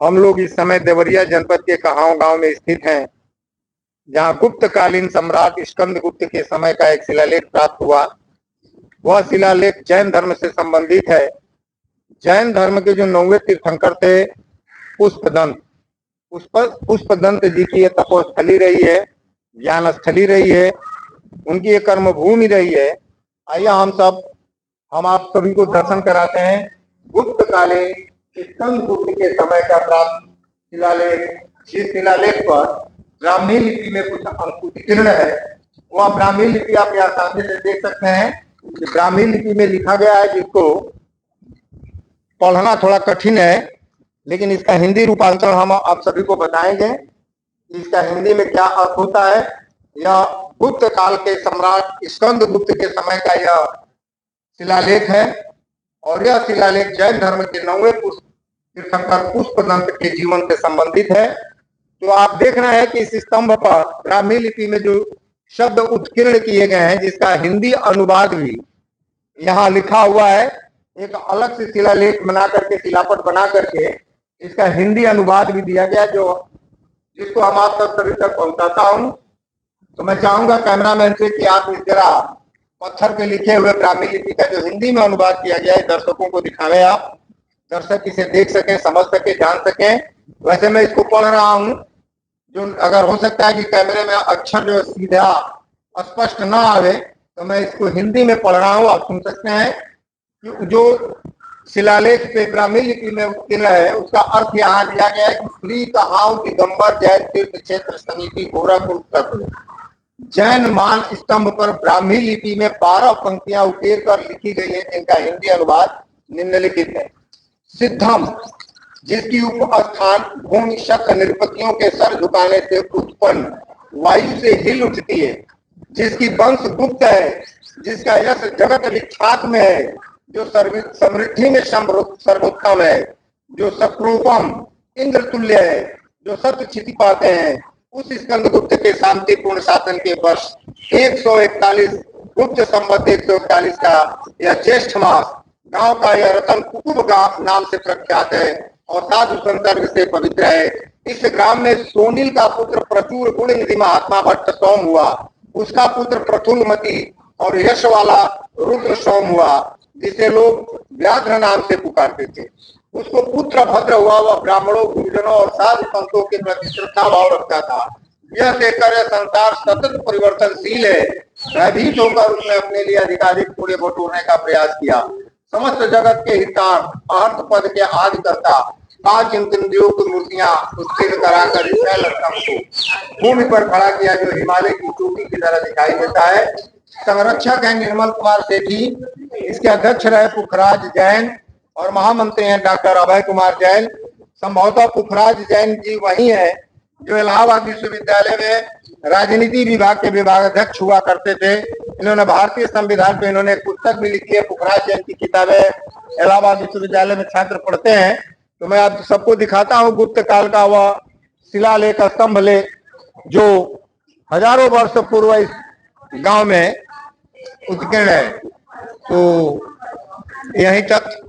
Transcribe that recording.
हम लोग इस समय देवरिया जनपद के कहाव गांव में स्थित हैं, जहां गुप्तकालीन सम्राट स्कंदगुप्त के समय का एक शिलालेख प्राप्त हुआ। वह शिलालेख जैन धर्म से संबंधित है। जैन धर्म के जो 9वें तीर्थंकर थे, पुष्पदंत पुष्पदंत जी की ये तपोस्थली रही है, ज्ञान स्थली रही है, उनकी ये कर्मभूमि रही है। आइए हम आप सभी को दर्शन कराते हैं गुप्तकालीन स्कंदगुप्त के समय का प्राप्त शिलालेख। जिस शिलालेख पर ब्राह्मी लिपि में कुछ अंकुतीर्ण है, वह ब्राह्मी लिपि आप यहाँ सामने से देख सकते हैं कि ब्राह्मी लिपि में लिखा गया है, जिसको पढ़ना थोड़ा कठिन है, लेकिन इसका हिंदी रूपांतरण हम आप सभी को बताएंगे। इसका हिंदी में क्या अर्थ होता है। यह गुप्त काल के सम्राट स्कंदगुप्त के समय का यह शिलालेख है, और यह शिलालेख जैन धर्म के 9वें तीर्थंकर पुष्पदंत के जीवन से संबंधित है। तो आप देख रहे हैं कि इस स्तंभ पर ब्राह्मी लिपि में जो शब्द उत्कीर्ण किए गए हैं, जिसका हिंदी अनुवाद भी यहाँ लिखा हुआ है। एक अलग से शिलालेख बना करके, शिलापट बना करके इसका हिंदी अनुवाद भी दिया गया, जो जिसको हम आप सब सभी तक पहुंचाता हूं। तो मैं चाहूंगा कैमरामैन से कि आप इस जरा पत्थर पे लिखे हुए ब्राह्मी लिपि का जो हिंदी में अनुवाद किया गया है, दर्शकों को दिखावे, आप दर्शक इसे देख सकें, समझ सके, जान सकें। वैसे मैं इसको पढ़ रहा हूँ, जो अगर हो सकता है कि कैमरे में अक्षर जो सीधा स्पष्ट ना आवे, तो मैं इसको हिंदी में पढ़ रहा हूँ, आप सुन सकते हैं कि जो शिलालेख पे ब्राह्मी लिपि में उत्कीर्ण है, उसका अर्थ यहाँ दिया गया है कि श्री कहाव दिगंबर जैन तीर्थ क्षेत्र समिति गोरखपुर उत्तर प्रदेश। जैन मान स्तंभ पर ब्राह्मी लिपि में 12 पंक्तियां उकेर कर लिखी गई है, जिनका हिंदी अनुवाद निम्नलिखित है। सिद्धम, जिसकी उपस्थान भूमि शक निरपतियों के सर झुकाने से उत्पन्न वायु से हिल उठती है, जिसकी वंश गुप्त है, जिसका यश जगत विख्यात में है, जो समृद्धि में सर्वोत्तम है, जो सप्रूपम इंद्र तुल्य है, जो सत्य क्षिति पाते हैं, उस स्कंदगुप्त के शांतिपूर्ण शासन के वर्ष 141 गुप्त संवत 141 का यह ज्येष्ठ मास गांव का यह रतन कुकुब गांव नाम से प्रख्यात है और साधु संसर्ग से पवित्र है। इस ग्राम में सोनिल का पुत्र प्रचुर गुणनिधि महात्मा भट्ट सोम हुआ, उसका पुत्र प्रफुल्लमती और यश वाला रुद्र सोम हुआ, जिसे लोग व्याघ्र नाम से पुकारते थे। उसको पुत्र भद्र हुआ, वह ब्राह्मणों, गुरुजनों और साधु संतों के प्रति श्रद्धा भाव रखता था। यह देखकर यह संसार सतत परिवर्तनशील है, भयभीत होकर उसने अपने लिए अधिकाधिक थोड़े बटोरने का प्रयास किया। समस्त जगत के हितार्थ अर्थ पद के आदि करता 5 इंद्रियों की मूर्तियां उत्कीर्ण कराकर को भूमि पर खड़ा किया, जो हिमालय की चोटी की तरह दिखाई देता है। संरक्षक है निर्मल कुमार सेठी, इसके अध्यक्ष रहे पुखराज जैन और महामंत्री हैं डॉक्टर अभय कुमार जैन। संभवतः पुखराज जैन जी वही है जो इलाहाबाद विश्वविद्यालय में राजनीति विभाग के विभागाध्यक्ष हुआ करते थे। इन्होंने भारतीय संविधान पे इन्होंने एक पुस्तक भी लिखी है। पुखराज जैन की किताबें इलाहाबाद विश्वविद्यालय में छात्र पढ़ते हैं। तो मैं आप सबको दिखाता हूँ गुप्त काल का वह शिलालेख, स्तंभ लेख, जो हजारों वर्ष पूर्व इस गांव में उत्कीर्ण है। तो यहीं तक